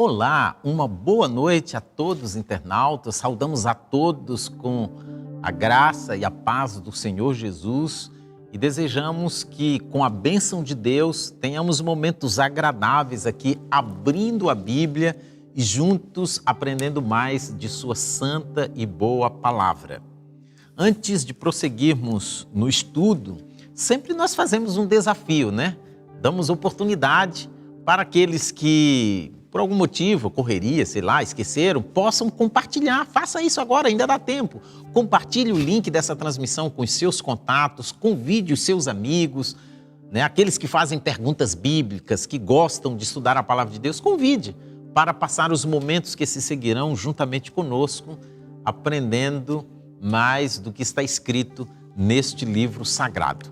Olá, uma boa noite a todos os internautas. Saudamos a todos com a graça e a paz do Senhor Jesus e desejamos que, com a bênção de Deus, tenhamos momentos agradáveis aqui, abrindo a Bíblia e juntos aprendendo mais de sua santa e boa palavra. Antes de prosseguirmos no estudo, sempre nós fazemos um desafio, né? Damos oportunidade para aqueles que, por algum motivo, correria, sei lá, esqueceram, possam compartilhar. Faça isso agora, ainda dá tempo. Compartilhe o link dessa transmissão com os seus contatos, convide os seus amigos, né? Aqueles que fazem perguntas bíblicas, que gostam de estudar a palavra de Deus, convide para passar os momentos que se seguirão juntamente conosco, aprendendo mais do que está escrito neste livro sagrado.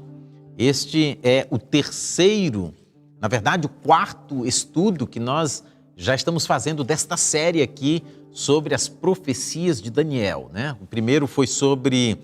Este é o terceiro, na verdade, o quarto estudo que nós já estamos fazendo desta série aqui sobre as profecias de Daniel, né? O primeiro foi sobre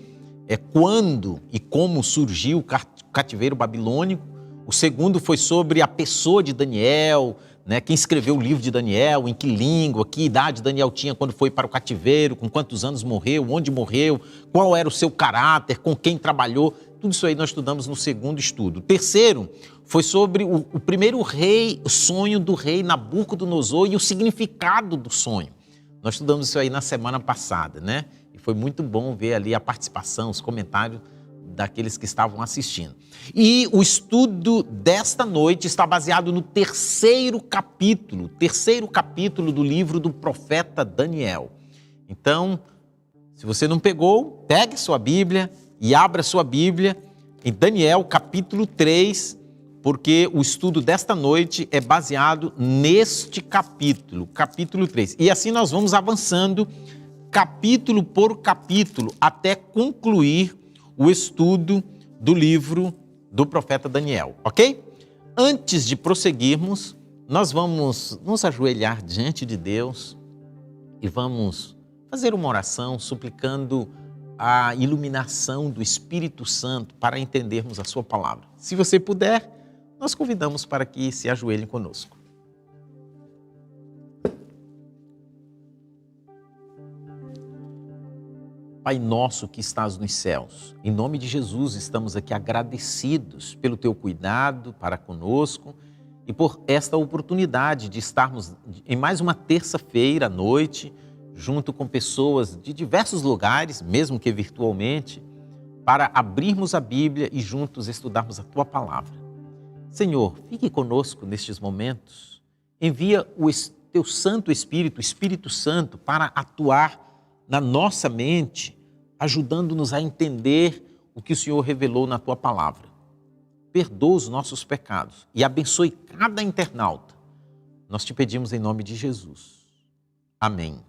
quando e como surgiu o cativeiro babilônico. O segundo foi sobre a pessoa de Daniel, né? Quem escreveu o livro de Daniel, em que língua, que idade Daniel tinha quando foi para o cativeiro, com quantos anos morreu, onde morreu, qual era o seu caráter, com quem trabalhou. Tudo isso aí nós estudamos no segundo estudo. O terceiro foi sobre o primeiro rei, o sonho do rei Nabucodonosor e o significado do sonho. Nós estudamos isso aí na semana passada, né? E foi muito bom ver ali a participação, os comentários daqueles que estavam assistindo. E o estudo desta noite está baseado no terceiro capítulo do livro do profeta Daniel. Então, se você não pegou, pegue sua Bíblia e abra sua Bíblia em Daniel capítulo 3, porque o estudo desta noite é baseado neste capítulo 3. E assim nós vamos avançando capítulo por capítulo até concluir o estudo do livro do profeta Daniel, ok? Antes de prosseguirmos, nós vamos nos ajoelhar diante de Deus e vamos fazer uma oração suplicando a iluminação do Espírito Santo para entendermos a sua palavra. Se você puder, nós convidamos para que se ajoelhem conosco. Pai nosso que estás nos céus, em nome de Jesus estamos aqui agradecidos pelo teu cuidado para conosco e por esta oportunidade de estarmos em mais uma terça-feira à noite, junto com pessoas de diversos lugares, mesmo que virtualmente, para abrirmos a Bíblia e juntos estudarmos a tua palavra. Senhor, fique conosco nestes momentos, envia o teu Santo Espírito, o Espírito Santo, para atuar na nossa mente, ajudando-nos a entender o que o Senhor revelou na tua palavra. Perdoa os nossos pecados e abençoe cada internauta. Nós te pedimos em nome de Jesus. Amém.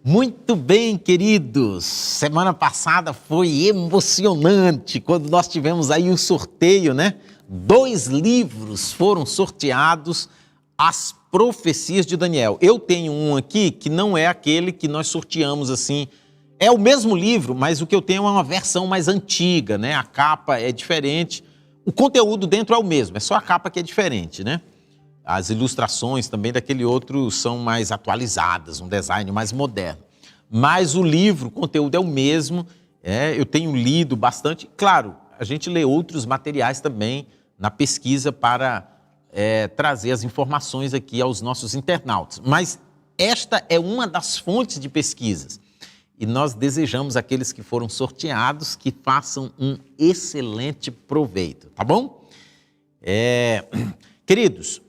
Muito bem, queridos. Semana passada foi emocionante quando nós tivemos aí o sorteio, né? 2 livros foram sorteados, as profecias de Daniel. Eu tenho um aqui que não é aquele que nós sorteamos assim. É o mesmo livro, mas o que eu tenho é uma versão mais antiga, né? A capa é diferente. O conteúdo dentro é o mesmo, é só a capa que é diferente, né? As ilustrações também daquele outro são mais atualizadas, um design mais moderno. Mas o livro, o conteúdo é o mesmo. Eu tenho lido bastante. Claro, a gente lê outros materiais também na pesquisa para trazer as informações aqui aos nossos internautas. Mas esta é uma das fontes de pesquisas. E nós desejamos àqueles que foram sorteados que façam um excelente proveito, tá bom? Queridos,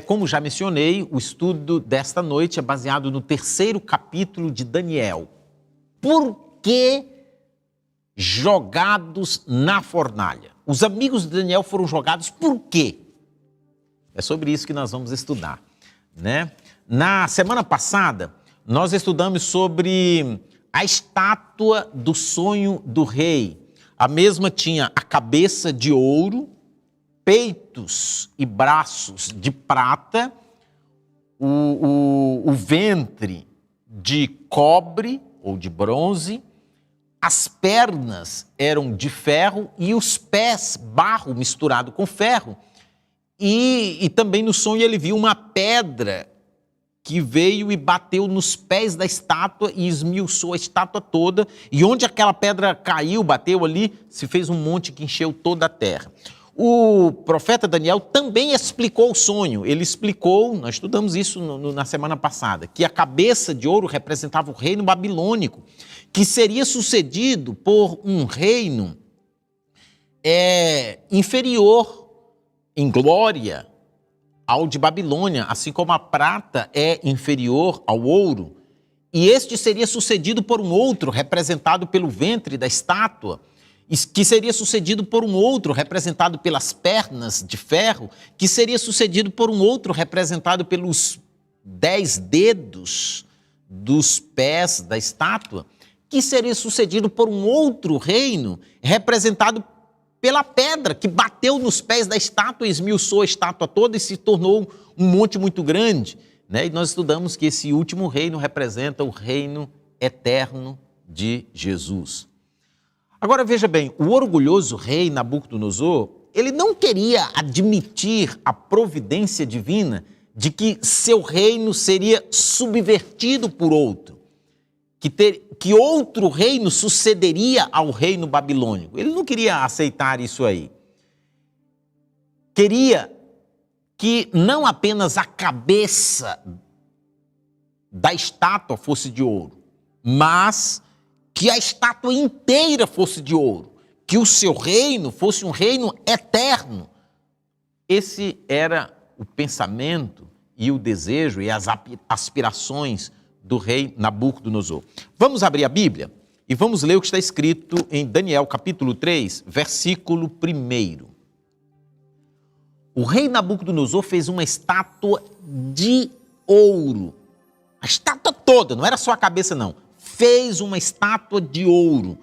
como já mencionei, o estudo desta noite é baseado no terceiro capítulo de Daniel. Por que jogados na fornalha? Os amigos de Daniel foram jogados por quê? É sobre isso que nós vamos estudar, né? Na semana passada, nós estudamos sobre a estátua do sonho do rei. A mesma tinha a cabeça de ouro, peitos e braços de prata, o ventre de cobre ou de bronze, as pernas eram de ferro e os pés, barro misturado com ferro. E também no sonho ele viu uma pedra que veio e bateu nos pés da estátua e esmiuçou a estátua toda. E onde aquela pedra caiu, bateu ali, se fez um monte que encheu toda a terra. O profeta Daniel também explicou o sonho. Ele explicou, nós estudamos isso na semana passada, que a cabeça de ouro representava o reino babilônico, que seria sucedido por um reino inferior em glória ao de Babilônia, assim como a prata é inferior ao ouro. E este seria sucedido por um outro, representado pelo ventre da estátua, que seria sucedido por um outro representado pelas pernas de ferro, que seria sucedido por um outro representado pelos 10 dedos dos pés da estátua, que seria sucedido por um outro reino representado pela pedra que bateu nos pés da estátua, esmiuçou a estátua toda e se tornou um monte muito grande, né? E nós estudamos que esse último reino representa o reino eterno de Jesus. Agora veja bem, o orgulhoso rei Nabucodonosor, ele não queria admitir a providência divina de que seu reino seria subvertido por outro, que outro reino sucederia ao reino babilônico. Ele não queria aceitar isso aí. Queria que não apenas a cabeça da estátua fosse de ouro, mas que a estátua inteira fosse de ouro, que o seu reino fosse um reino eterno. Esse era o pensamento e o desejo e as aspirações do rei Nabucodonosor. Vamos abrir a Bíblia e vamos ler o que está escrito em Daniel capítulo 3, versículo 1. O rei Nabucodonosor fez uma estátua de ouro. A estátua toda, não era só a cabeça não. Fez uma estátua de ouro,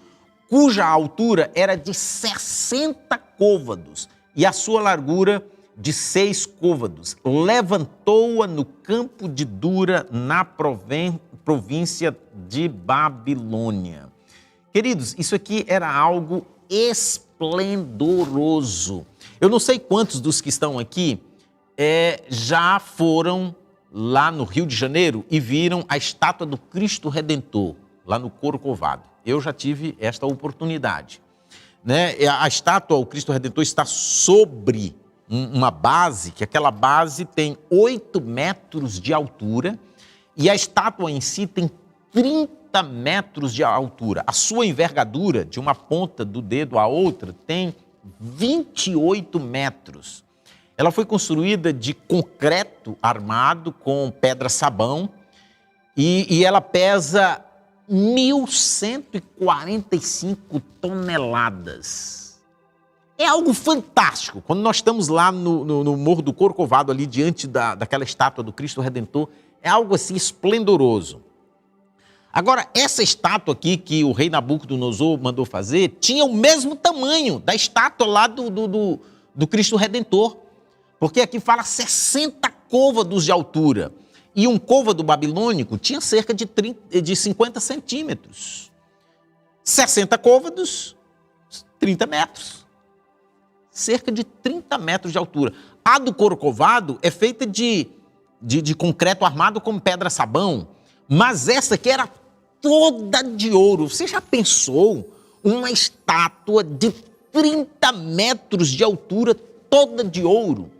cuja altura era de 60 côvados e a sua largura de 6 côvados. Levantou-a no campo de Dura, na província de Babilônia. Queridos, isso aqui era algo esplendoroso. Eu não sei quantos dos que estão aqui já foram lá no Rio de Janeiro e viram a estátua do Cristo Redentor, lá no Corcovado. Eu já tive esta oportunidade, né? A estátua, o Cristo Redentor, está sobre uma base, que aquela base tem 8 metros de altura e a estátua em si tem 30 metros de altura. A sua envergadura, de uma ponta do dedo à outra, tem 28 metros. Ela foi construída de concreto armado com pedra-sabão e ela pesa 1.145 toneladas. É algo fantástico. Quando nós estamos lá no Morro do Corcovado, ali diante daquela estátua do Cristo Redentor, é algo assim esplendoroso. Agora, essa estátua aqui que o rei Nabucodonosor mandou fazer, tinha o mesmo tamanho da estátua lá do Cristo Redentor. Porque aqui fala 60 côvados de altura. E um côvado babilônico tinha cerca de 50 centímetros. 60 côvados, 30 metros. Cerca de 30 metros de altura. A do Corcovado é feita de concreto armado com pedra-sabão. Mas essa aqui era toda de ouro. Você já pensou uma estátua de 30 metros de altura, toda de ouro?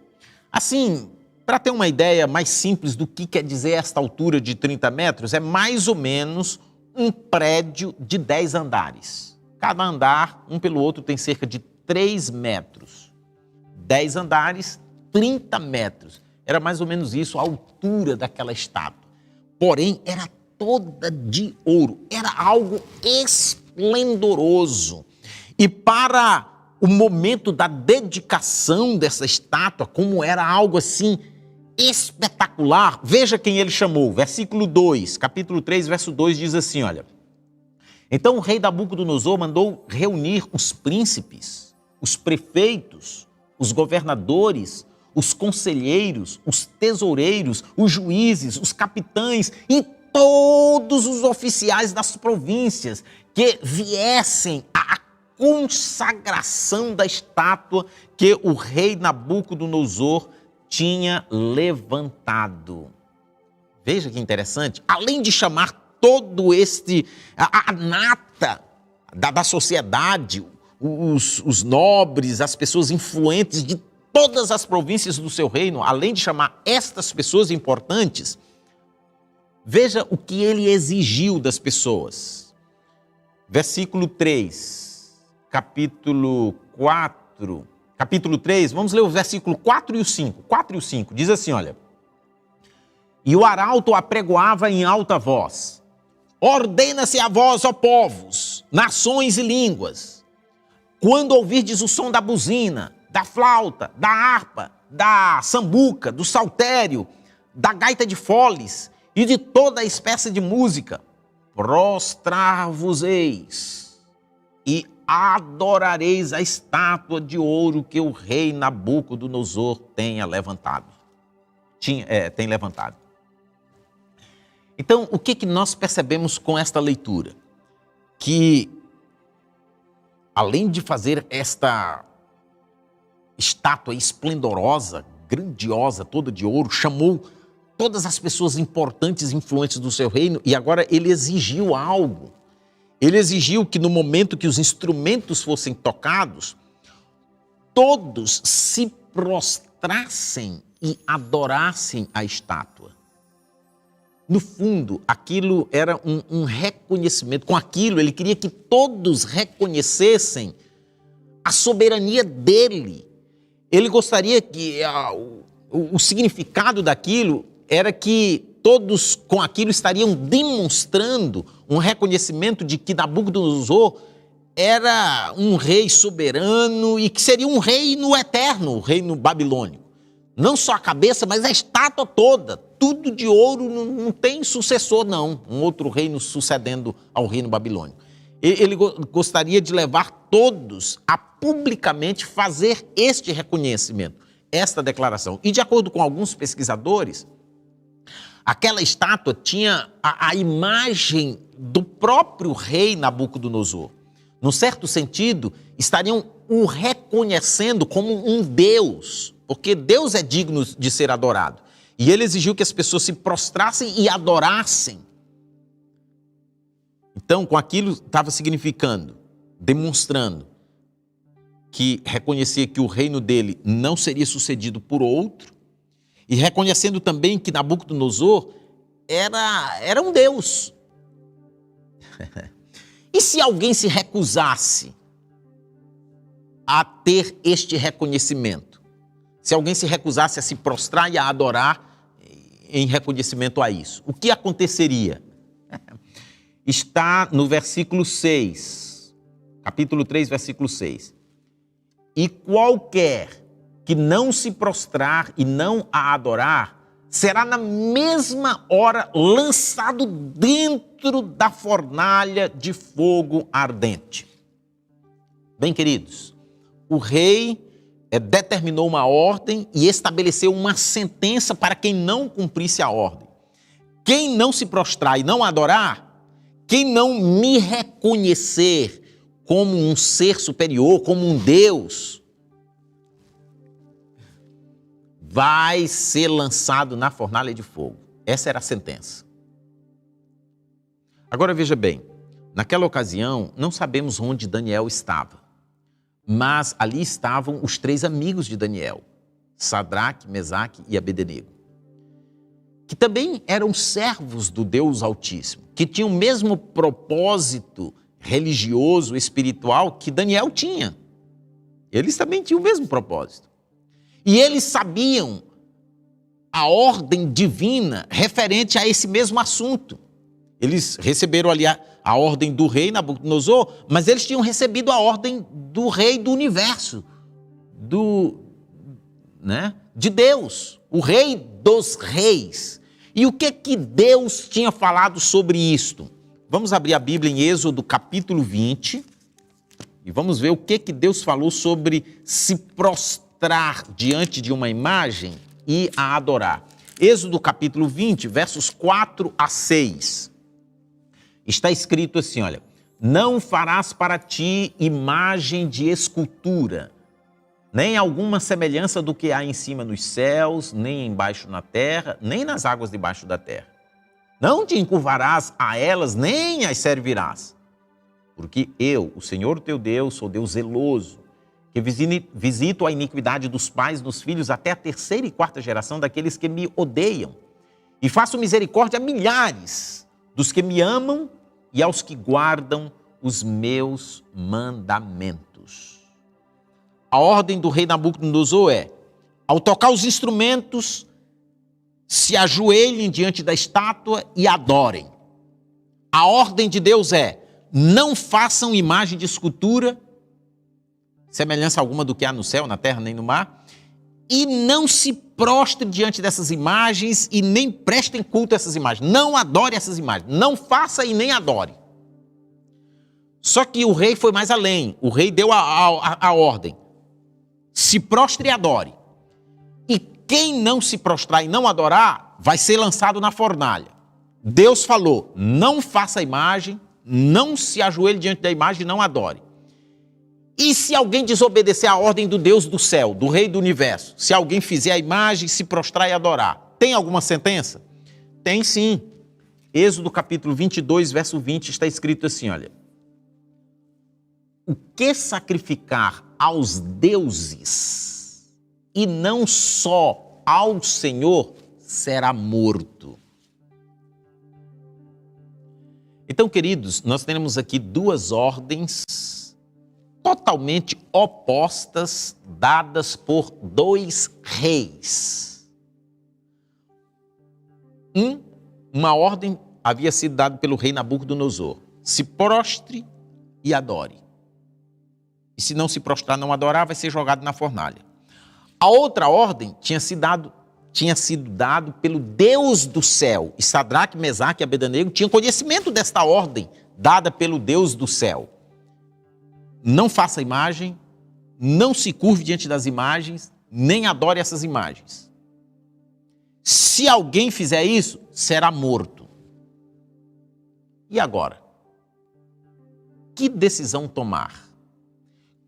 Assim, para ter uma ideia mais simples do que quer dizer esta altura de 30 metros, é mais ou menos um prédio de 10 andares. Cada andar, um pelo outro, tem cerca de 3 metros. 10 andares, 30 metros. Era mais ou menos isso a altura daquela estátua. Porém, era toda de ouro. Era algo esplendoroso. E para o momento da dedicação dessa estátua, como era algo assim espetacular, veja quem ele chamou. Versículo 2, capítulo 3, verso 2 diz assim, olha. Então o rei Nabucodonosor mandou reunir os príncipes, os prefeitos, os governadores, os conselheiros, os tesoureiros, os juízes, os capitães e todos os oficiais das províncias que viessem à consagração da estátua que o rei Nabucodonosor tinha levantado. Veja que interessante, além de chamar todo a nata da sociedade, os nobres, as pessoas influentes de todas as províncias do seu reino, além de chamar estas pessoas importantes, veja o que ele exigiu das pessoas. Versículo 3, capítulo 3, vamos ler o versículo 4 e o 5. 4 e o 5, diz assim, olha. E o arauto apregoava em alta voz: ordena-se a vós, ó povos, nações e línguas, quando ouvirdes o som da buzina, da flauta, da harpa, da sambuca, do saltério, da gaita de foles e de toda a espécie de música, prostrar-vos-eis e adorareis a estátua de ouro que o rei Nabucodonosor tem levantado. Então, o que nós percebemos com esta leitura? Que, além de fazer esta estátua esplendorosa, grandiosa, toda de ouro, chamou todas as pessoas importantes e influentes do seu reino, e agora ele exigiu algo. Ele exigiu que no momento que os instrumentos fossem tocados, todos se prostrassem e adorassem a estátua. No fundo, aquilo era um reconhecimento. Com aquilo, ele queria que todos reconhecessem a soberania dele. Ele gostaria que o significado daquilo era que todos com aquilo estariam demonstrando um reconhecimento de que Nabucodonosor era um rei soberano e que seria um reino eterno, o reino babilônico. Não só a cabeça, mas a estátua toda, tudo de ouro, não tem sucessor não, um outro reino sucedendo ao reino babilônico. Ele gostaria de levar todos a publicamente fazer este reconhecimento, esta declaração. E de acordo com alguns pesquisadores, aquela estátua tinha a imagem do próprio rei Nabucodonosor. Num certo sentido, estariam o reconhecendo como um Deus, porque Deus é digno de ser adorado. E ele exigiu que as pessoas se prostrassem e adorassem. Então, com aquilo estava significando, demonstrando que reconhecia que o reino dele não seria sucedido por outro, e reconhecendo também que Nabucodonosor era um Deus. E se alguém se recusasse a ter este reconhecimento? Se alguém se recusasse a se prostrar e a adorar em reconhecimento a isso, o que aconteceria? Está no versículo 6, capítulo 3, versículo 6. E qualquer que não se prostrar e não a adorar, será na mesma hora lançado dentro da fornalha de fogo ardente. Bem, queridos, o rei determinou uma ordem e estabeleceu uma sentença para quem não cumprisse a ordem. Quem não se prostrar e não adorar, quem não me reconhecer como um ser superior, como um Deus, vai ser lançado na fornalha de fogo. Essa era a sentença. Agora veja bem, naquela ocasião não sabemos onde Daniel estava, mas ali estavam os 3 amigos de Daniel, Sadraque, Mesaque e Abednego, que também eram servos do Deus Altíssimo, que tinham o mesmo propósito religioso, espiritual que Daniel tinha. Eles também tinham o mesmo propósito. E eles sabiam a ordem divina referente a esse mesmo assunto. Eles receberam ali a ordem do rei Nabucodonosor, mas eles tinham recebido a ordem do rei do universo, de Deus, o rei dos reis. E o que Deus tinha falado sobre isto? Vamos abrir a Bíblia em Êxodo capítulo 20 e vamos ver o que Deus falou sobre se prostrar diante de uma imagem e a adorar. Êxodo capítulo 20, versos 4 a 6. Está escrito assim, olha: Não farás para ti imagem de escultura, nem alguma semelhança do que há em cima nos céus, nem embaixo na terra, nem nas águas debaixo da terra. Não te encurvarás a elas, nem as servirás. Porque eu, o Senhor teu Deus, sou Deus zeloso, que visito a iniquidade dos pais nos filhos até a terceira e quarta geração daqueles que me odeiam. E faço misericórdia a milhares dos que me amam e aos que guardam os meus mandamentos. A ordem do rei Nabucodonosor é: ao tocar os instrumentos, se ajoelhem diante da estátua e adorem. A ordem de Deus é: não façam imagem de escultura, semelhança alguma do que há no céu, na terra, nem no mar, e não se prostrem diante dessas imagens e nem prestem culto a essas imagens. Não adore essas imagens. Não faça e nem adore. Só que o rei foi mais além. O rei deu a ordem: se prostre e adore. E quem não se prostrar e não adorar, vai ser lançado na fornalha. Deus falou: não faça a imagem, não se ajoelhe diante da imagem e não adore. E se alguém desobedecer a ordem do Deus do céu, do Rei do Universo, se alguém fizer a imagem, se prostrar e adorar, tem alguma sentença? Tem sim. Êxodo capítulo 22, verso 20, está escrito assim, olha: o que sacrificar aos deuses e não só ao Senhor será morto. Então, queridos, nós temos aqui duas ordens totalmente opostas, dadas por dois reis. Uma ordem havia sido dada pelo rei Nabucodonosor: se prostre e adore. E se não se prostrar, não adorar, vai ser jogado na fornalha. A outra ordem tinha sido dado pelo Deus do céu. E Sadraque, Mesaque e Abednego tinham conhecimento desta ordem dada pelo Deus do céu. Não faça imagem, não se curve diante das imagens, nem adore essas imagens. Se alguém fizer isso, será morto. E agora? Que decisão tomar?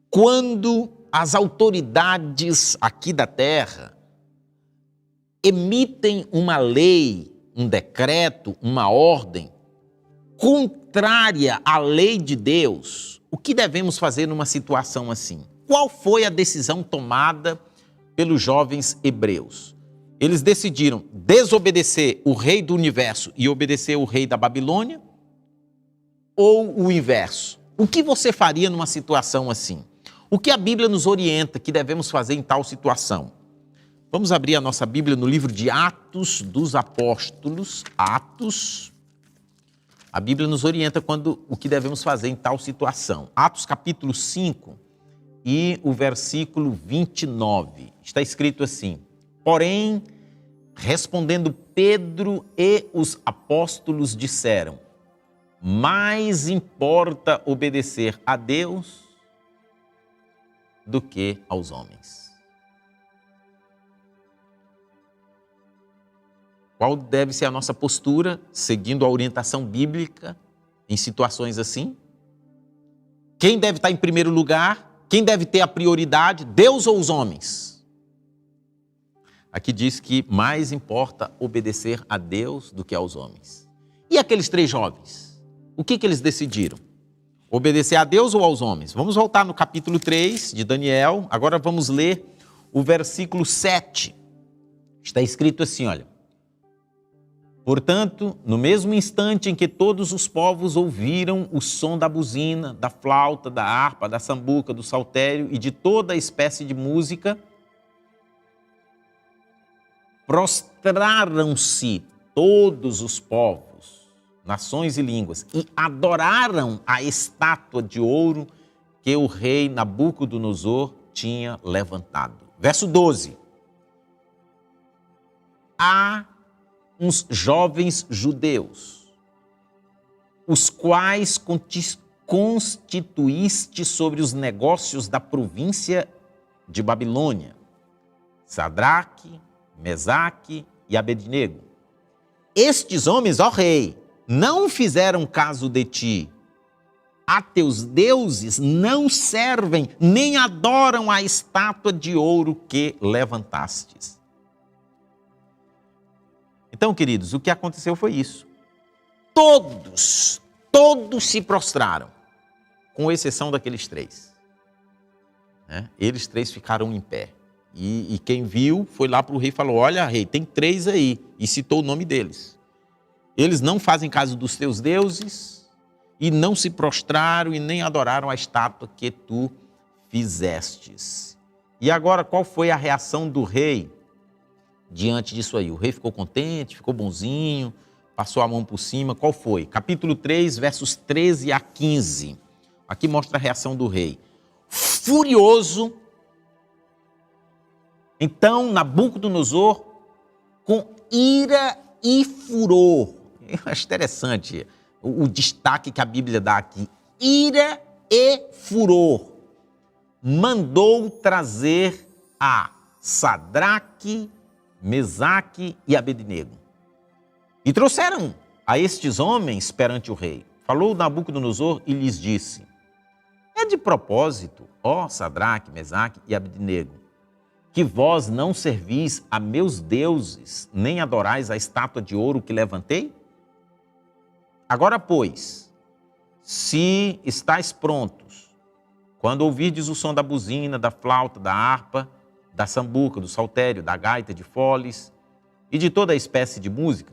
Quando as autoridades aqui da terra emitem uma lei, um decreto, uma ordem contrária à lei de Deus, o que devemos fazer numa situação assim? Qual foi a decisão tomada pelos jovens hebreus? Eles decidiram desobedecer o rei do universo e obedecer o rei da Babilônia? Ou o inverso? O que você faria numa situação assim? O que a Bíblia nos orienta que devemos fazer em tal situação? Vamos abrir a nossa Bíblia no livro de Atos dos Apóstolos. Atos. A Bíblia nos orienta o que devemos fazer em tal situação. Atos capítulo 5 e o versículo 29. Está escrito assim: porém, respondendo Pedro e os apóstolos disseram: mais importa obedecer a Deus do que aos homens. Qual deve ser a nossa postura, seguindo a orientação bíblica, em situações assim? Quem deve estar em primeiro lugar? Quem deve ter a prioridade? Deus ou os homens? Aqui diz que mais importa obedecer a Deus do que aos homens. E aqueles três jovens? O que eles decidiram? Obedecer a Deus ou aos homens? Vamos voltar no capítulo 3 de Daniel. Agora vamos ler o versículo 7. Está escrito assim, olha: portanto, no mesmo instante em que todos os povos ouviram o som da buzina, da flauta, da harpa, da sambuca, do saltério e de toda a espécie de música, prostraram-se todos os povos, nações e línguas, e adoraram a estátua de ouro que o rei Nabucodonosor tinha levantado. Verso 12. Uns jovens judeus, os quais constituíste sobre os negócios da província de Babilônia, Sadraque, Mesaque e Abednego. Estes homens, ó rei, não fizeram caso de ti, a teus deuses, não servem, nem adoram a estátua de ouro que levantastes. Então, queridos, o que aconteceu foi isso. Todos se prostraram, com exceção daqueles 3. Eles 3 ficaram em pé. E quem viu foi lá para o rei e falou: olha, rei, tem 3 aí. E citou o nome deles. Eles não fazem caso dos teus deuses e não se prostraram e nem adoraram a estátua que tu fizestes. E agora, qual foi a reação do rei diante disso aí? O rei ficou contente, ficou bonzinho, passou a mão por cima. Qual foi? Capítulo 3, versos 13 a 15. Aqui mostra a reação do rei. Furioso, então Nabucodonosor, com ira e furor. Eu acho interessante o destaque que a Bíblia dá aqui. Ira e furor. Mandou trazer a Sadraque, Mesaque e Abednego. E trouxeram a estes homens perante o rei. Falou Nabucodonosor e lhes disse: é de propósito, ó Sadraque, Mesaque e Abednego, que vós não servis a meus deuses, nem adorais a estátua de ouro que levantei? Agora, pois, se estáis prontos, quando ouvirdes o som da buzina, da flauta, da harpa, da sambuca, do saltério, da gaita de foles e de toda espécie de música,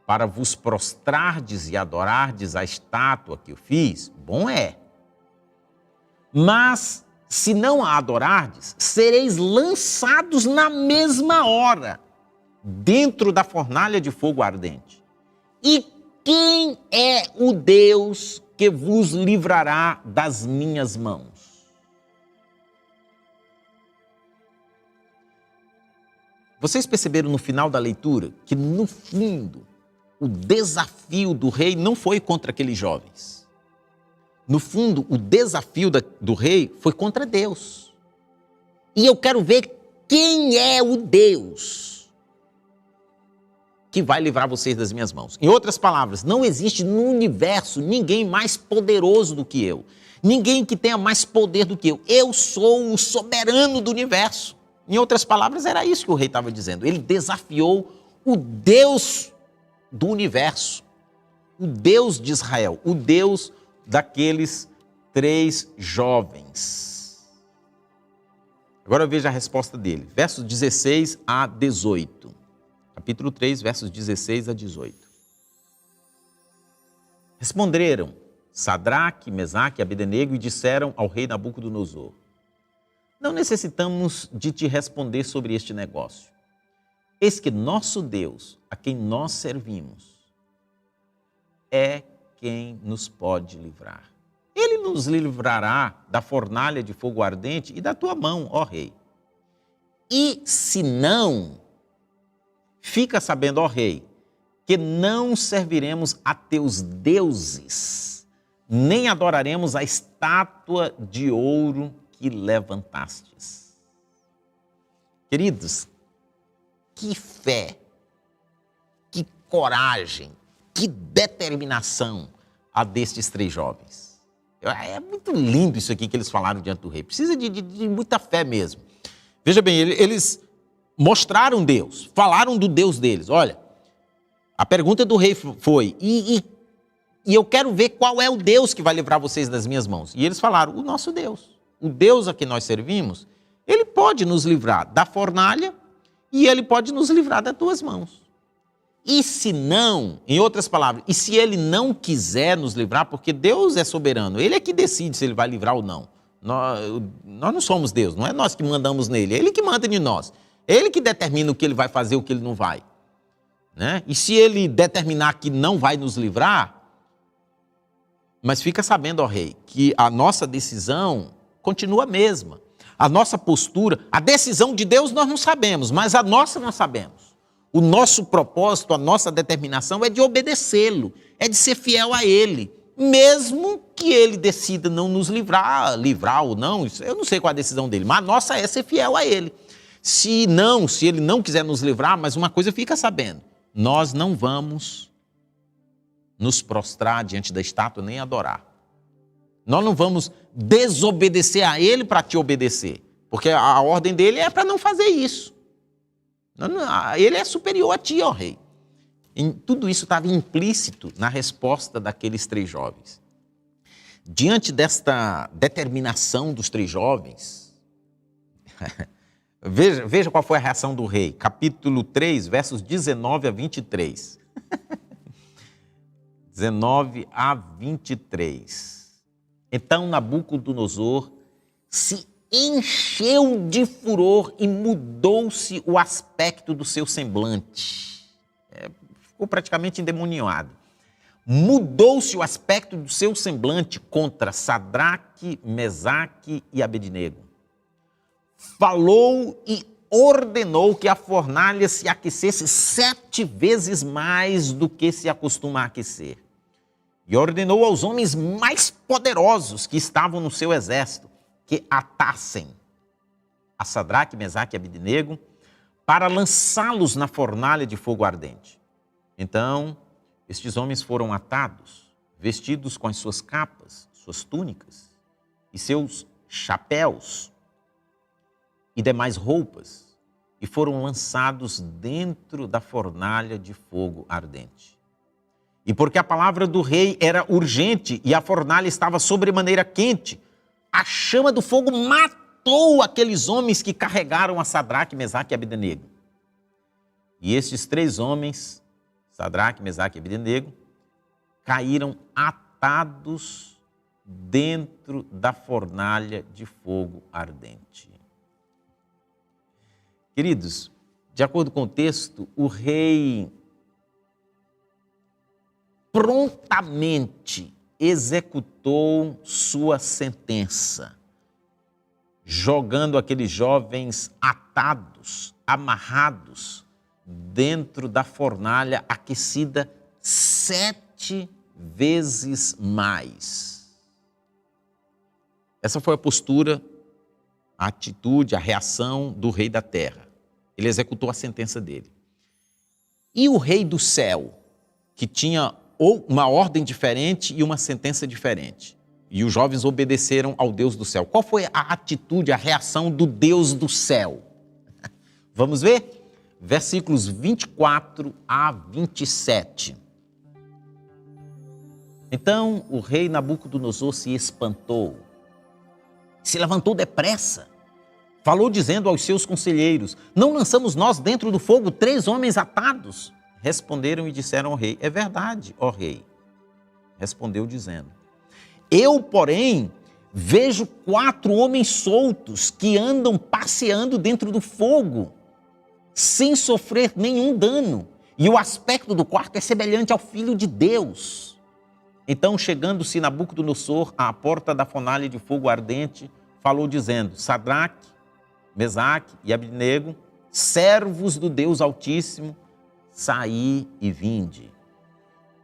para vos prostrardes e adorardes a estátua que eu fiz, bom é. Mas, se não a adorardes, sereis lançados na mesma hora, dentro da fornalha de fogo ardente. E quem é o Deus que vos livrará das minhas mãos? Vocês perceberam no final da leitura que, no fundo, o desafio do rei não foi contra aqueles jovens. No fundo, o desafio do rei foi contra Deus. E eu quero ver quem é o Deus que vai livrar vocês das minhas mãos. Em outras palavras, não existe no universo ninguém mais poderoso do que eu. Ninguém que tenha mais poder do que eu. Eu sou o soberano do universo. Em outras palavras, era isso que o rei estava dizendo. Ele desafiou o Deus do universo, o Deus de Israel, o Deus daqueles 3 jovens. Agora veja a resposta dele, versos 16 a 18. Capítulo 3, versos 16 a 18. Responderam Sadraque, Mesaque e Abednego e disseram ao rei Nabucodonosor: não necessitamos de te responder sobre este negócio. Eis que nosso Deus, a quem nós servimos, é quem nos pode livrar. Ele nos livrará da fornalha de fogo ardente e da tua mão, ó rei. E se não, fica sabendo, ó rei, que não serviremos a teus deuses, nem adoraremos a estátua de ouro que levantastes. Queridos, que fé, que coragem, que determinação a destes 3 jovens. É muito lindo isso aqui que eles falaram diante do rei. Precisa de muita fé mesmo. Veja bem, eles mostraram Deus, falaram do Deus deles. Olha, a pergunta do rei foi, e eu quero ver qual é o Deus que vai livrar vocês das minhas mãos. E eles falaram, o nosso Deus. O Deus a quem nós servimos, ele pode nos livrar da fornalha e ele pode nos livrar das tuas mãos. E se não, em outras palavras, e se ele não quiser nos livrar, porque Deus é soberano, ele é que decide se ele vai livrar ou não. Nós não somos Deus, não é nós que mandamos nele, é ele que manda em nós. É ele que determina o que ele vai fazer e o que ele não vai. Né? E se ele determinar que não vai nos livrar, mas fica sabendo, ó rei, que a nossa decisão continua a mesma. A nossa postura, a decisão de Deus nós não sabemos, mas a nossa nós sabemos. O nosso propósito, a nossa determinação é de obedecê-lo, é de ser fiel a ele, mesmo que ele decida não nos livrar ou não, eu não sei qual é a decisão dele, mas a nossa é ser fiel a ele. Se ele não quiser nos livrar, mas uma coisa fica sabendo, nós não vamos nos prostrar diante da estátua nem adorar. Nós não vamos desobedecer a ele para te obedecer, porque a ordem dele é para não fazer isso. Ele é superior a ti, ó rei. E tudo isso estava implícito na resposta daqueles 3 jovens. Diante desta determinação dos 3 jovens, veja qual foi a reação do rei. Capítulo 3, versos 19 a 23. 19 a 23. Então Nabucodonosor se encheu de furor e mudou-se o aspecto do seu semblante. Ficou praticamente endemoniado. Mudou-se o aspecto do seu semblante contra Sadraque, Mesaque e Abednego. Falou e ordenou que a fornalha se aquecesse 7 vezes mais do que se acostuma a aquecer. E ordenou aos homens mais poderosos que estavam no seu exército que atassem a Sadraque, Mesaque e Abednego para lançá-los na fornalha de fogo ardente. Então, estes homens foram atados, vestidos com as suas capas, suas túnicas e seus chapéus e demais roupas, e foram lançados dentro da fornalha de fogo ardente. E porque a palavra do rei era urgente e a fornalha estava sobremaneira quente, a chama do fogo matou aqueles homens que carregaram a Sadraque, Mesaque e Abednego. E estes 3 homens, Sadraque, Mesaque e Abednego, caíram atados dentro da fornalha de fogo ardente. Queridos, de acordo com o texto, o rei prontamente executou sua sentença, jogando aqueles jovens atados, amarrados, dentro da fornalha aquecida 7 vezes mais. Essa foi a postura, a atitude, a reação do rei da terra. Ele executou a sentença dele. E o rei do céu, que tinha uma ordem diferente e uma sentença diferente. E os jovens obedeceram ao Deus do céu. Qual foi a atitude, a reação do Deus do céu? Vamos ver? Versículos 24 a 27. Então o rei Nabucodonosor se espantou, se levantou depressa, falou dizendo aos seus conselheiros: não lançamos nós dentro do fogo 3 homens atados? Responderam e disseram ao rei: é verdade, ó rei. Respondeu dizendo: eu, porém, vejo 4 homens soltos que andam passeando dentro do fogo, sem sofrer nenhum dano, e o aspecto do quarto é semelhante ao Filho de Deus. Então, chegando-se Nabucodonosor à porta da fornalha de fogo ardente, falou dizendo: Sadraque, Mesaque e Abednego, servos do Deus Altíssimo, saí e vinde.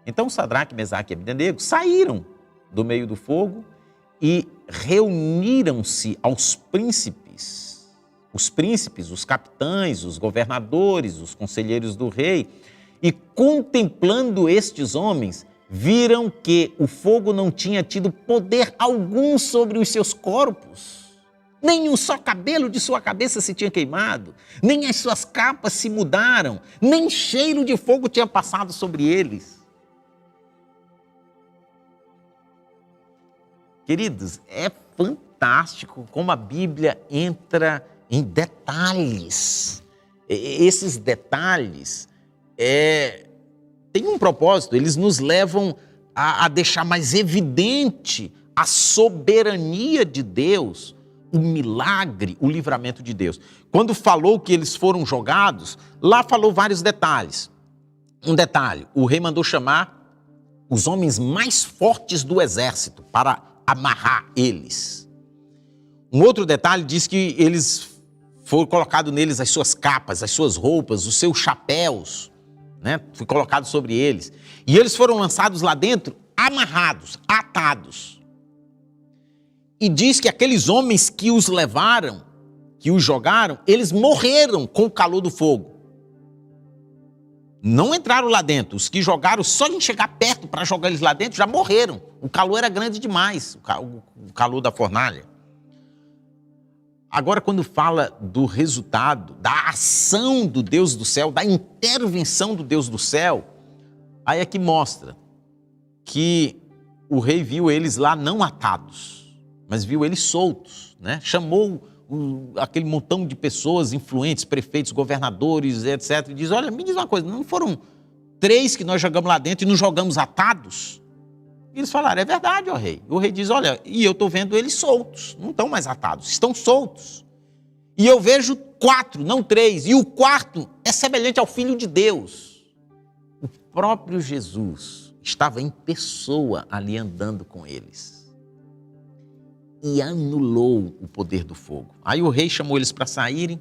Então Sadraque, Mesaque e Abednego saíram do meio do fogo e reuniram-se aos príncipes, os capitães, os governadores, os conselheiros do rei, e contemplando estes homens, viram que o fogo não tinha tido poder algum sobre os seus corpos. Nem um só cabelo de sua cabeça se tinha queimado, nem as suas capas se mudaram, nem cheiro de fogo tinha passado sobre eles. Queridos, é fantástico como a Bíblia entra em detalhes. Esses detalhes têm um propósito, eles nos levam a deixar mais evidente a soberania de Deus, o milagre, o livramento de Deus. Quando falou que eles foram jogados, lá falou vários detalhes. Um detalhe: o rei mandou chamar os homens mais fortes do exército para amarrar eles. Um outro detalhe diz que eles foram colocados neles as suas capas, as suas roupas, os seus chapéus, né? Foi colocado sobre eles. E eles foram lançados lá dentro, amarrados, atados. E diz que aqueles homens que os levaram, que os jogaram, eles morreram com o calor do fogo. não entraram lá dentro. Os que jogaram, só em chegar perto para jogar eles lá dentro, já morreram. O calor era grande demais, o calor da fornalha. Agora, quando fala do resultado, da ação do Deus do céu, da intervenção do Deus do céu, aí é que mostra que o rei viu eles lá não atados, mas viu eles soltos, né? Chamou aquele montão de pessoas influentes, prefeitos, governadores, etc. E diz, olha, me diz uma coisa, não foram 3 que nós jogamos lá dentro e nos jogamos atados? E eles falaram, é verdade, ó rei. O rei diz, olha, e eu estou vendo eles soltos, não estão mais atados, estão soltos. E eu vejo 4, não 3, e o 4 é semelhante ao Filho de Deus. O próprio Jesus estava em pessoa ali andando com eles. E anulou o poder do fogo. Aí o rei chamou eles para saírem,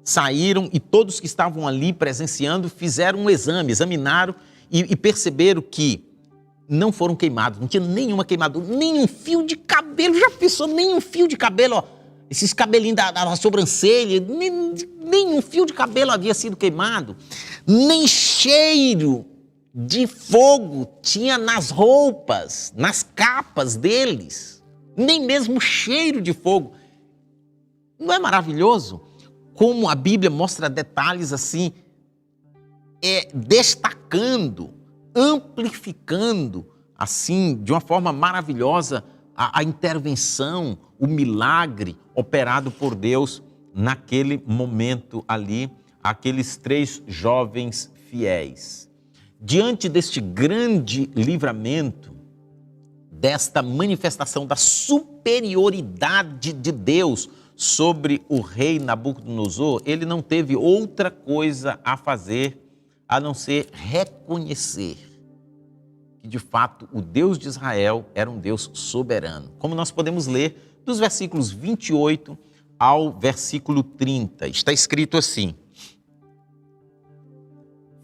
saíram e todos que estavam ali presenciando fizeram um exame, examinaram e perceberam que não foram queimados, não tinha nenhuma queimadura, nenhum fio de cabelo, já pensou, nenhum fio de cabelo, ó, esses cabelinhos da sobrancelha, nenhum fio de cabelo havia sido queimado, nem cheiro de fogo tinha nas roupas, nas capas deles, nem mesmo cheiro de fogo. Não é maravilhoso como a Bíblia mostra detalhes assim, destacando, amplificando, assim, de uma forma maravilhosa, a intervenção, o milagre operado por Deus naquele momento ali, aqueles 3 jovens fiéis. Diante deste grande livramento, desta manifestação da superioridade de Deus sobre o rei Nabucodonosor, ele não teve outra coisa a fazer a não ser reconhecer que, de fato, o Deus de Israel era um Deus soberano. Como nós podemos ler dos versículos 28 ao versículo 30. Está escrito assim: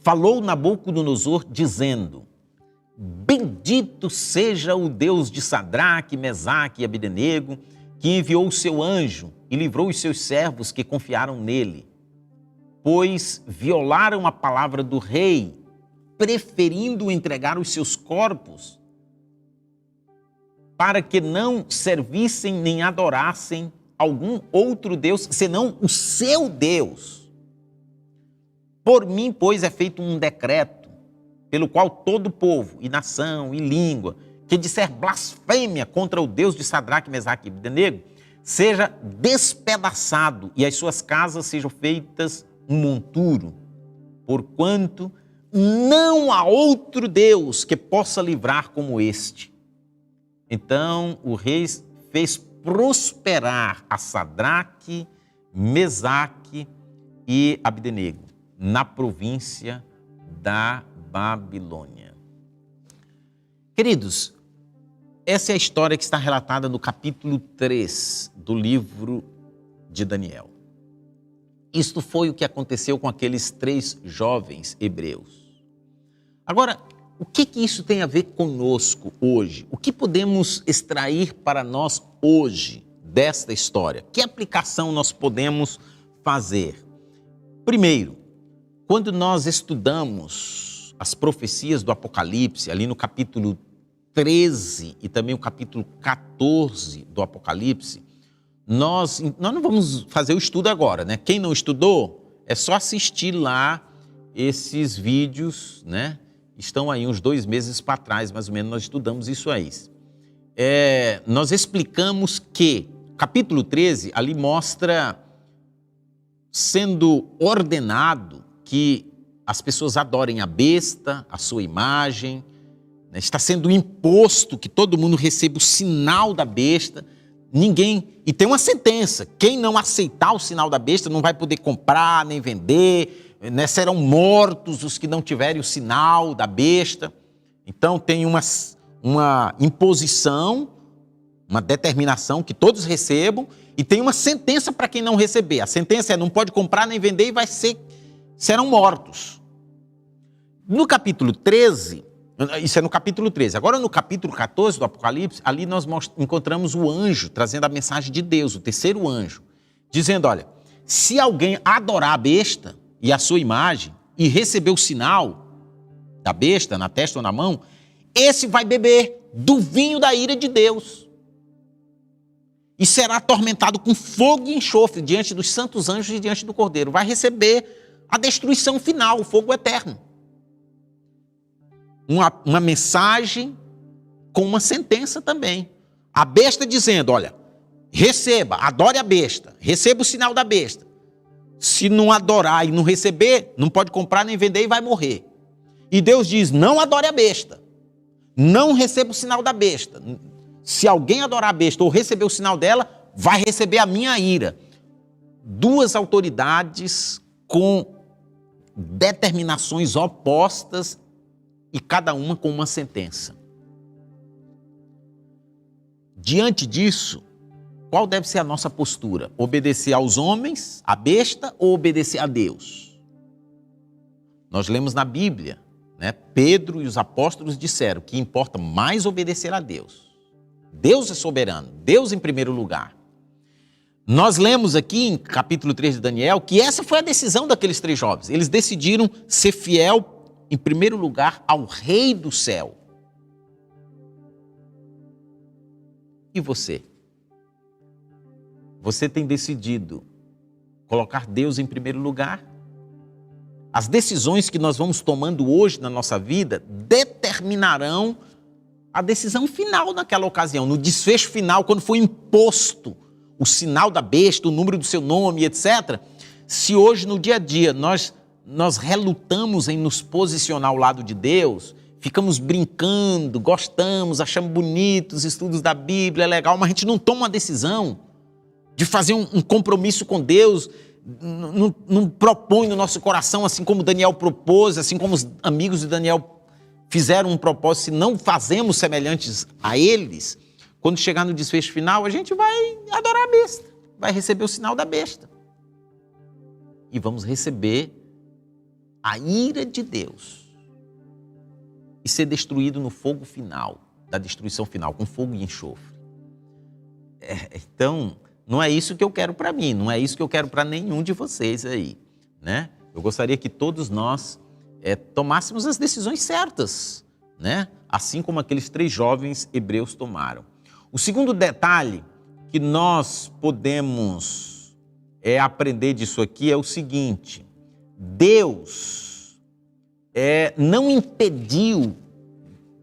falou Nabucodonosor dizendo, bendito seja o Deus de Sadraque, Mesaque e Abdenego, que enviou o seu anjo e livrou os seus servos que confiaram nele, pois violaram a palavra do rei, preferindo entregar os seus corpos para que não servissem nem adorassem algum outro Deus, senão o seu Deus. Por mim, pois, é feito um decreto, pelo qual todo povo, e nação, e língua, que disser blasfêmia contra o Deus de Sadraque, Mesaque e Abdenego, seja despedaçado e as suas casas sejam feitas um monturo, porquanto não há outro Deus que possa livrar como este. Então o rei fez prosperar a Sadraque, Mesaque e Abdenego na província da Babilônia. Queridos, essa é a história que está relatada no capítulo 3 do livro de Daniel. Isto foi o que aconteceu com aqueles 3 jovens hebreus. Agora, o que isso tem a ver conosco hoje? O que podemos extrair para nós hoje desta história? Que aplicação nós podemos fazer? Primeiro, quando nós estudamos as profecias do Apocalipse, ali no capítulo 13 e também o capítulo 14 do Apocalipse, nós não vamos fazer o estudo agora, né? Quem não estudou, é só assistir lá esses vídeos, né? Estão aí uns 2 meses para trás, mais ou menos, nós estudamos isso aí. Nós explicamos que capítulo 13 ali mostra sendo ordenado que as pessoas adorem a besta, a sua imagem, né? Está sendo imposto que todo mundo receba o sinal da besta, e tem uma sentença, quem não aceitar o sinal da besta não vai poder comprar nem vender, né? Serão mortos os que não tiverem o sinal da besta. Então tem uma imposição, uma determinação que todos recebam, e tem uma sentença para quem não receber. A sentença é não pode comprar nem vender e serão mortos. No capítulo 13, isso é no capítulo 13. Agora no capítulo 14 do Apocalipse, ali nós encontramos o anjo trazendo a mensagem de Deus, o terceiro anjo, dizendo, olha, se alguém adorar a besta e a sua imagem e receber o sinal, da besta, na testa ou na mão, esse vai beber do vinho da ira de Deus. E será atormentado com fogo e enxofre diante dos santos anjos e diante do Cordeiro. Vai receber a destruição final, o fogo eterno. Uma mensagem com uma sentença também. A besta dizendo, olha, receba, adore a besta, receba o sinal da besta. Se não adorar e não receber, não pode comprar nem vender e vai morrer. E Deus diz, não adore a besta, não receba o sinal da besta. Se alguém adorar a besta ou receber o sinal dela, vai receber a minha ira. Duas autoridades com determinações opostas e cada uma com uma sentença. Diante disso, qual deve ser a nossa postura? Obedecer aos homens, à besta, ou obedecer a Deus? Nós lemos na Bíblia, né? Pedro e os apóstolos disseram que importa mais obedecer a Deus. Deus é soberano, Deus em primeiro lugar. Nós lemos aqui em capítulo 3 de Daniel que essa foi a decisão daqueles 3 jovens. Eles decidiram ser fiel, em primeiro lugar, ao Rei do céu. E você? Você tem decidido colocar Deus em primeiro lugar? As decisões que nós vamos tomando hoje na nossa vida determinarão a decisão final naquela ocasião, no desfecho final, quando foi imposto o sinal da besta, o número do seu nome, etc. Se hoje, no dia a dia, nós relutamos em nos posicionar ao lado de Deus, ficamos brincando, gostamos, achamos bonitos os estudos da Bíblia, é legal, mas a gente não toma uma decisão de fazer um compromisso com Deus, não propõe no nosso coração, assim como Daniel propôs, assim como os amigos de Daniel fizeram um propósito, se não fazemos semelhantes a eles, quando chegar no desfecho final, a gente vai adorar a besta, vai receber o sinal da besta. E vamos receber a ira de Deus e ser destruído no fogo final, da destruição final, com fogo e enxofre. Então, não é isso que eu quero para mim, não é isso que eu quero para nenhum de vocês aí, né? Eu gostaria que todos nós tomássemos as decisões certas, né? Assim como aqueles 3 jovens hebreus tomaram. O segundo detalhe que nós podemos aprender disso aqui é o seguinte: Deus não impediu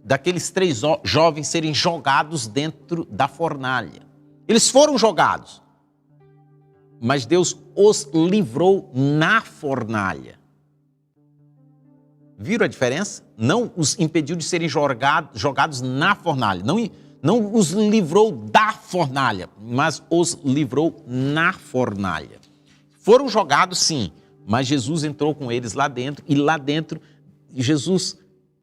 daqueles 3 jovens serem jogados dentro da fornalha. Eles foram jogados, mas Deus os livrou na fornalha. Viram a diferença? Não os impediu de serem jogados na fornalha. Não os livrou da fornalha, mas os livrou na fornalha. Foram jogados, sim, mas Jesus entrou com eles lá dentro, e lá dentro Jesus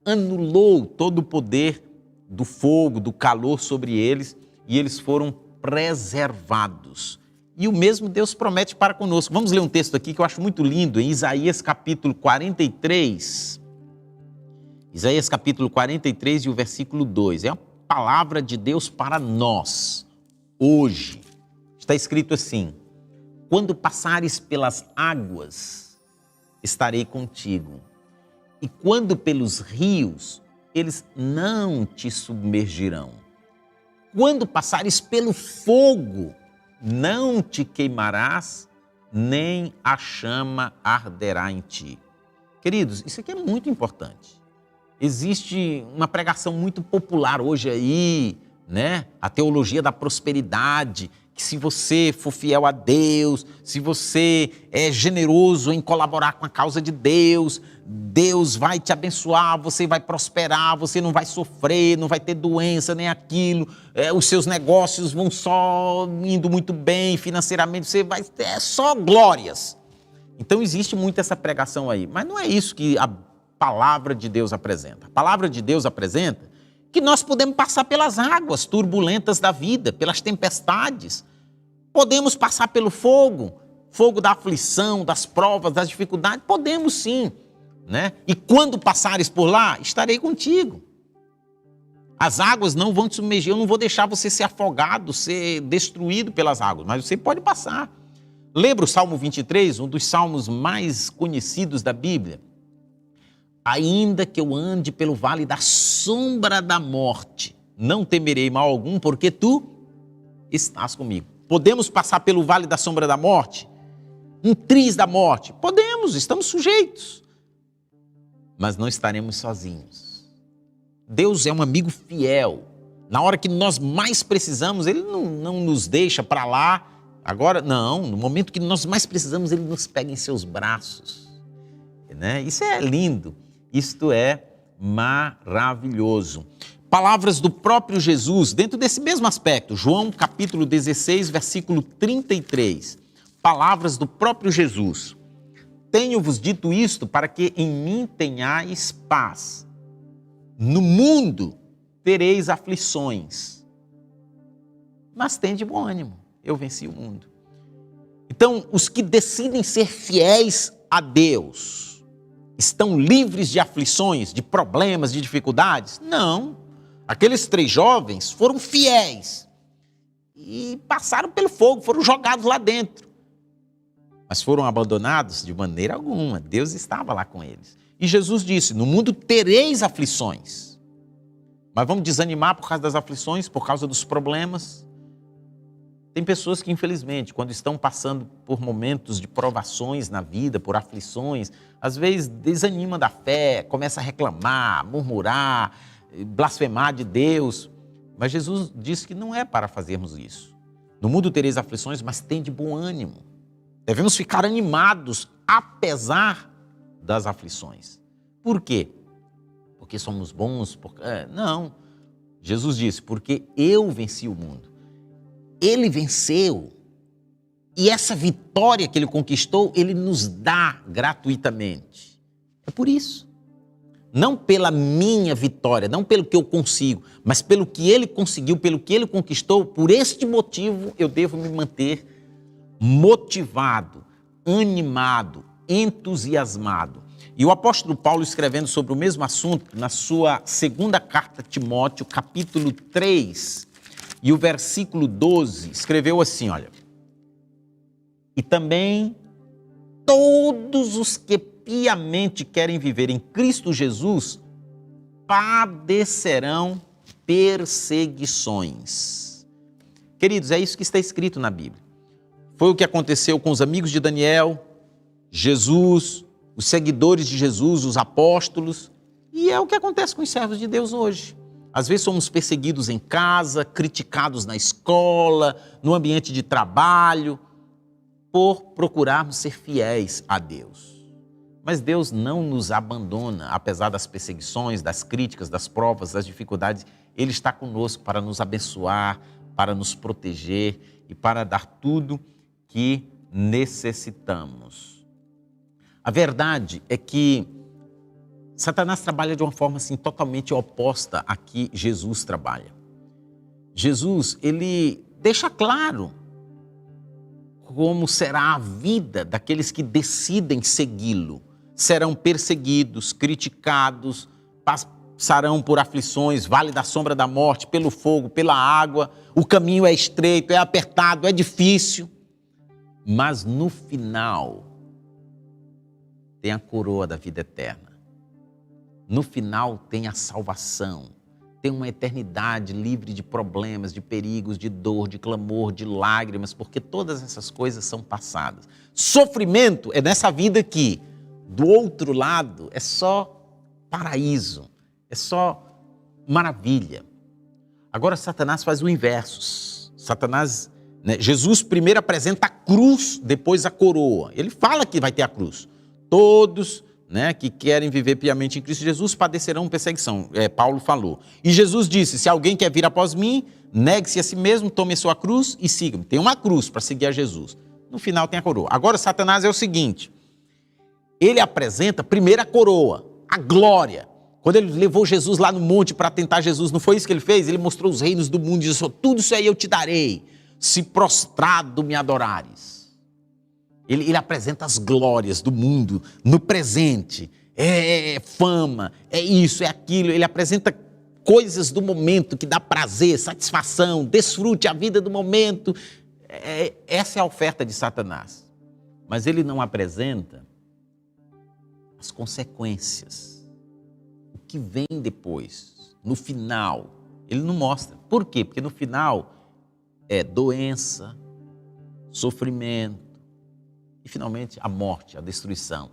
anulou todo o poder do fogo, do calor sobre eles, e eles foram preservados. E o mesmo Deus promete para conosco. Vamos ler um texto aqui que eu acho muito lindo, em Isaías capítulo 43. Isaías capítulo 43 e o versículo 2. É a palavra de Deus para nós, hoje. Está escrito assim: quando passares pelas águas, estarei contigo. E quando pelos rios, eles não te submergirão. Quando passares pelo fogo, não te queimarás, nem a chama arderá em ti. Queridos, isso aqui é muito importante. Existe uma pregação muito popular hoje aí, né? A teologia da prosperidade, que se você for fiel a Deus, se você é generoso em colaborar com a causa de Deus, Deus vai te abençoar, você vai prosperar, você não vai sofrer, não vai ter doença nem aquilo, os seus negócios vão só indo muito bem financeiramente, você vai ter só glórias. Então existe muito essa pregação aí, mas não é isso que a palavra de Deus apresenta. A palavra de Deus apresenta que nós podemos passar pelas águas turbulentas da vida, pelas tempestades, podemos passar pelo fogo da aflição, das provas, das dificuldades, podemos sim, né? E quando passares por lá, estarei contigo. As águas não vão te submergir, eu não vou deixar você ser afogado, ser destruído pelas águas, mas você pode passar. Lembra o Salmo 23, um dos salmos mais conhecidos da Bíblia? ainda que eu ande pelo vale da sombra da morte, não temerei mal algum, porque tu estás comigo. Podemos passar pelo vale da sombra da morte? Um triz da morte? Podemos, estamos sujeitos. Mas não estaremos sozinhos. Deus é um amigo fiel. Na hora que nós mais precisamos, Ele não nos deixa para lá. Agora, não, no momento que nós mais precisamos, Ele nos pega em seus braços. Né? Isso é lindo, isto é maravilhoso. Palavras do próprio Jesus, dentro desse mesmo aspecto, João capítulo 16, versículo 33. Palavras do próprio Jesus. Tenho-vos dito isto para que em mim tenhais paz. No mundo tereis aflições, mas tende bom ânimo, eu venci o mundo. Então, os que decidem ser fiéis a Deus, estão livres de aflições, de problemas, de dificuldades? Não. Aqueles 3 jovens foram fiéis e passaram pelo fogo, foram jogados lá dentro. Mas foram abandonados de maneira alguma. Deus estava lá com eles. E Jesus disse, no mundo tereis aflições. Mas vamos desanimar por causa das aflições, por causa dos problemas? Tem pessoas que, infelizmente, quando estão passando por momentos de provações na vida, por aflições, às vezes desanima da fé, começa a reclamar, murmurar, blasfemar de Deus. Mas Jesus disse que não é para fazermos isso. No mundo tereis aflições, mas tende bom ânimo. Devemos ficar animados, apesar das aflições. Por quê? Porque somos bons? Não. Jesus disse, porque eu venci o mundo. Ele venceu. E essa vitória que ele conquistou, ele nos dá gratuitamente. É por isso. Não pela minha vitória, não pelo que eu consigo, mas pelo que ele conseguiu, pelo que ele conquistou. Por este motivo, eu devo me manter motivado, animado, entusiasmado. E o apóstolo Paulo, escrevendo sobre o mesmo assunto, na sua segunda carta a Timóteo, capítulo 3, e o versículo 12, escreveu assim, olha. E também todos os que piamente querem viver em Cristo Jesus padecerão perseguições. Queridos, é isso que está escrito na Bíblia. Foi o que aconteceu com os amigos de Daniel, Jesus, os seguidores de Jesus, os apóstolos, e é o que acontece com os servos de Deus hoje. Às vezes somos perseguidos em casa, criticados na escola, no ambiente de trabalho, por procurarmos ser fiéis a Deus. Mas Deus não nos abandona, apesar das perseguições, das críticas, das provas, das dificuldades. Ele está conosco para nos abençoar, para nos proteger e para dar tudo que necessitamos. A verdade é que Satanás trabalha de uma forma assim, totalmente oposta a que Jesus trabalha. Jesus, ele deixa claro como será a vida daqueles que decidem segui-lo. Serão perseguidos, criticados, passarão por aflições, vale da sombra da morte, pelo fogo, pela água. O caminho é estreito, é apertado, é difícil. Mas no final, tem a coroa da vida eterna. No final tem a salvação, tem uma eternidade livre de problemas, de perigos, de dor, de clamor, de lágrimas, porque todas essas coisas são passadas. Sofrimento é nessa vida aqui, do outro lado é só paraíso, é só maravilha. Agora Satanás faz o inverso. Jesus primeiro apresenta a cruz, depois a coroa. Ele fala que vai ter a cruz. Todos que querem viver piamente em Cristo Jesus padecerão perseguição, Paulo falou. E Jesus disse, se alguém quer vir após mim, negue-se a si mesmo, tome a sua cruz e siga-me. Tem uma cruz para seguir a Jesus. No final tem a coroa. Agora Satanás é o seguinte, ele apresenta primeiro a coroa, a glória. Quando ele levou Jesus lá no monte para tentar Jesus, não foi isso que ele fez? Ele mostrou os reinos do mundo e disse, tudo isso aí eu te darei, se prostrado me adorares. Ele apresenta as glórias do mundo no presente, fama, é isso, é aquilo. Ele apresenta coisas do momento que dá prazer, satisfação, desfrute a vida do momento. Essa é a oferta de Satanás. Mas ele não apresenta as consequências. que vem depois, no final. Ele não mostra. Por quê? Porque no final é doença, sofrimento e finalmente a morte, a destruição.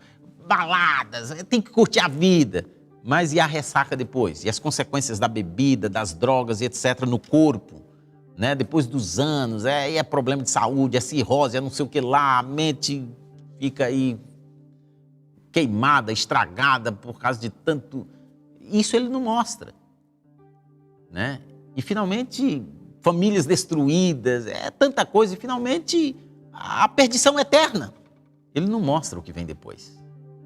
Baladas, tem que curtir a vida. Mas e a ressaca depois? E as consequências da bebida, das drogas e etc. no corpo? Né? Depois dos anos, é problema de saúde, é cirrose, é não sei o que lá, a mente fica aí queimada, estragada por causa de tanto... Isso ele não mostra. Né? E finalmente, famílias destruídas, tanta coisa, e finalmente a perdição eterna. Ele não mostra o que vem depois.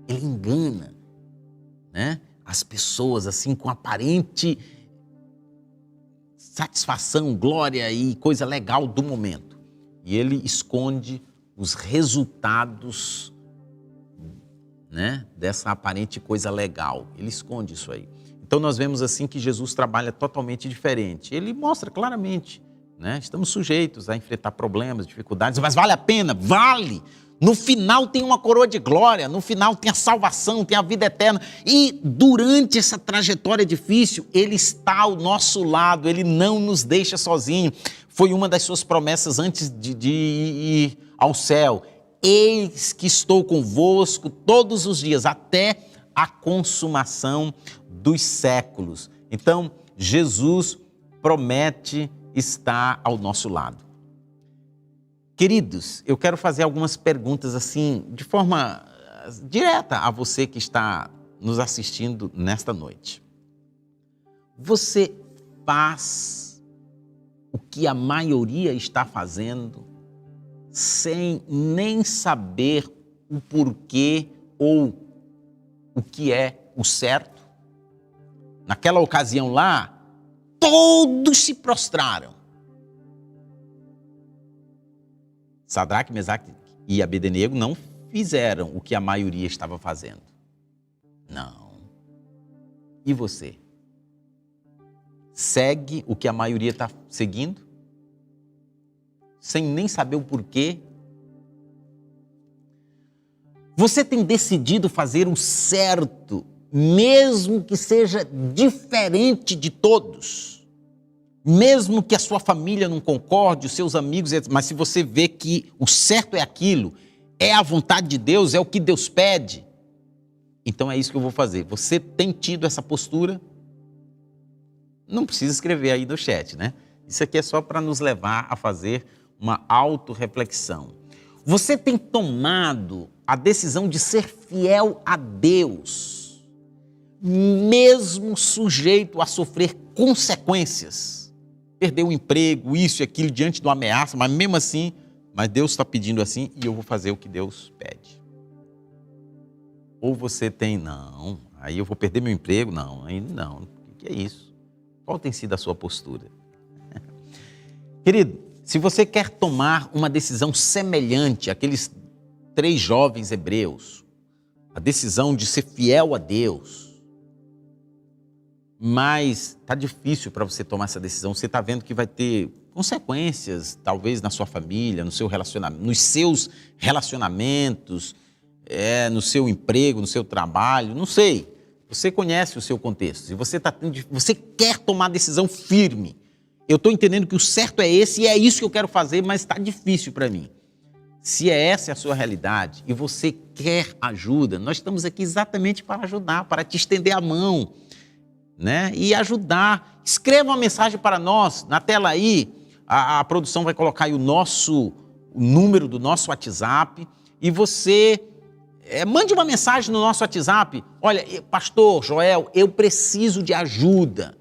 Ele engana, né, as pessoas assim com aparente satisfação, glória e coisa legal do momento. E ele esconde os resultados, né, dessa aparente coisa legal. Ele esconde isso aí. Então nós vemos assim que Jesus trabalha totalmente diferente. Ele mostra claramente, né, estamos sujeitos a enfrentar problemas, dificuldades, mas vale a pena? Vale! No final tem uma coroa de glória, no final tem a salvação, tem a vida eterna. E durante essa trajetória difícil, Ele está ao nosso lado, Ele não nos deixa sozinho. Foi uma das suas promessas antes de ir ao céu. Eis que estou convosco todos os dias, até a consumação dos séculos. Então, Jesus promete estar ao nosso lado. Queridos, eu quero fazer algumas perguntas assim, de forma direta a você que está nos assistindo nesta noite. Você faz o que a maioria está fazendo sem nem saber o porquê ou o que é o certo? Naquela ocasião lá, todos se prostraram. Sadraque, Mesaque e Abednego não fizeram o que a maioria estava fazendo. Não. E você? Segue o que a maioria está seguindo? Sem nem saber o porquê? Você tem decidido fazer o certo, mesmo que seja diferente de todos? Mesmo que a sua família não concorde, os seus amigos, mas se você vê que o certo é aquilo, é a vontade de Deus, é o que Deus pede, então é isso que eu vou fazer. Você tem tido essa postura? Não precisa escrever aí no chat, né? Isso aqui é só para nos levar a fazer uma autorreflexão. Você tem tomado a decisão de ser fiel a Deus, mesmo sujeito a sofrer consequências? Perder o emprego, isso e aquilo, diante de uma ameaça, mas mesmo assim, mas Deus está pedindo assim e eu vou fazer o que Deus pede. Ou você tem, não, aí eu vou perder meu emprego, não, ainda não, o que é isso? Qual tem sido a sua postura? Querido, se você quer tomar uma decisão semelhante àqueles 3 jovens hebreus, a decisão de ser fiel a Deus, mas está difícil para você tomar essa decisão, você está vendo que vai ter consequências, talvez na sua família, no seu relacionamento, nos seus relacionamentos, no seu emprego, no seu trabalho, não sei. Você conhece o seu contexto e você quer tomar decisão firme. Eu estou entendendo que o certo é esse e é isso que eu quero fazer, mas está difícil para mim. Se essa é a sua realidade e você quer ajuda, nós estamos aqui exatamente para ajudar, para te estender a mão, né? E ajudar. Escreva uma mensagem para nós, na tela aí, a produção vai colocar aí o número do nosso WhatsApp e você mande uma mensagem no nosso WhatsApp. Olha, pastor Joel, eu preciso de ajuda,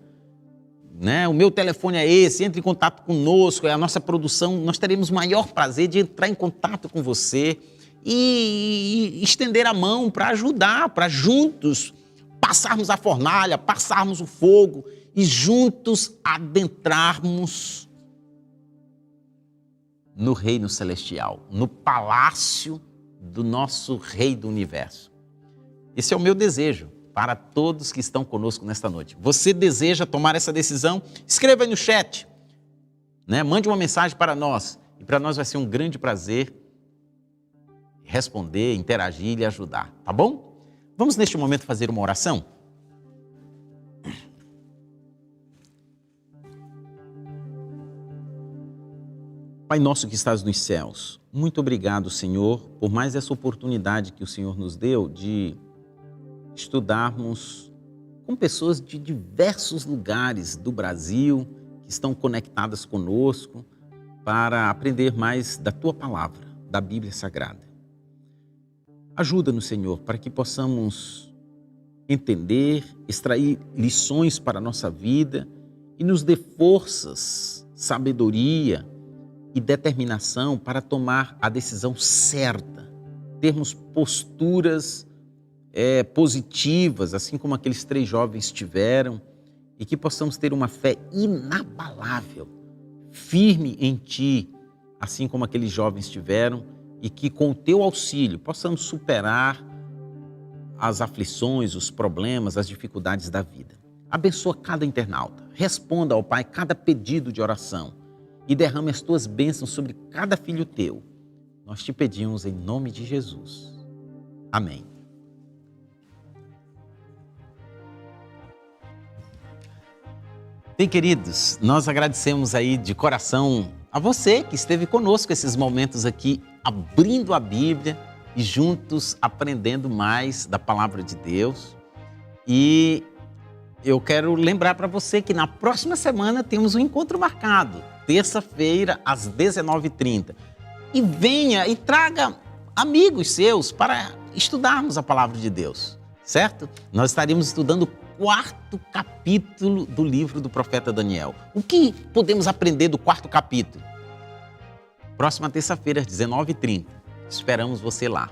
né? O meu telefone é esse, entre em contato conosco, é a nossa produção, nós teremos o maior prazer de entrar em contato com você e estender a mão para ajudar, para juntos passarmos a fornalha, passarmos o fogo e juntos adentrarmos no reino celestial, no palácio do nosso Rei do Universo. Esse é o meu desejo para todos que estão conosco nesta noite. Você deseja tomar essa decisão? Escreva aí no chat, né? Mande uma mensagem para nós e para nós vai ser um grande prazer responder, interagir e lhe ajudar, tá bom? Vamos neste momento fazer uma oração? Pai nosso que estás nos céus, muito obrigado, Senhor, por mais essa oportunidade que o Senhor nos deu de estudarmos com pessoas de diversos lugares do Brasil que estão conectadas conosco para aprender mais da Tua Palavra, da Bíblia Sagrada. Ajuda-nos, Senhor, para que possamos entender, extrair lições para a nossa vida e nos dê forças, sabedoria e determinação para tomar a decisão certa, termos posturas positivas, assim como aqueles 3 jovens tiveram, e que possamos ter uma fé inabalável, firme em Ti, assim como aqueles jovens tiveram, e que com o Teu auxílio possamos superar as aflições, os problemas, as dificuldades da vida. Abençoa cada internauta, responda ao Pai cada pedido de oração e derrame as Tuas bênçãos sobre cada filho Teu. Nós Te pedimos em nome de Jesus. Amém. Bem, queridos, nós agradecemos aí de coração a você que esteve conosco esses momentos aqui, abrindo a Bíblia e juntos aprendendo mais da Palavra de Deus. E eu quero lembrar para você que na próxima semana temos um encontro marcado, terça-feira às 19h30. E venha e traga amigos seus para estudarmos a Palavra de Deus, certo? Nós estaremos estudando o 4º capítulo do livro do profeta Daniel. O que podemos aprender do 4º capítulo? Próxima terça-feira às 19h30. Esperamos você lá.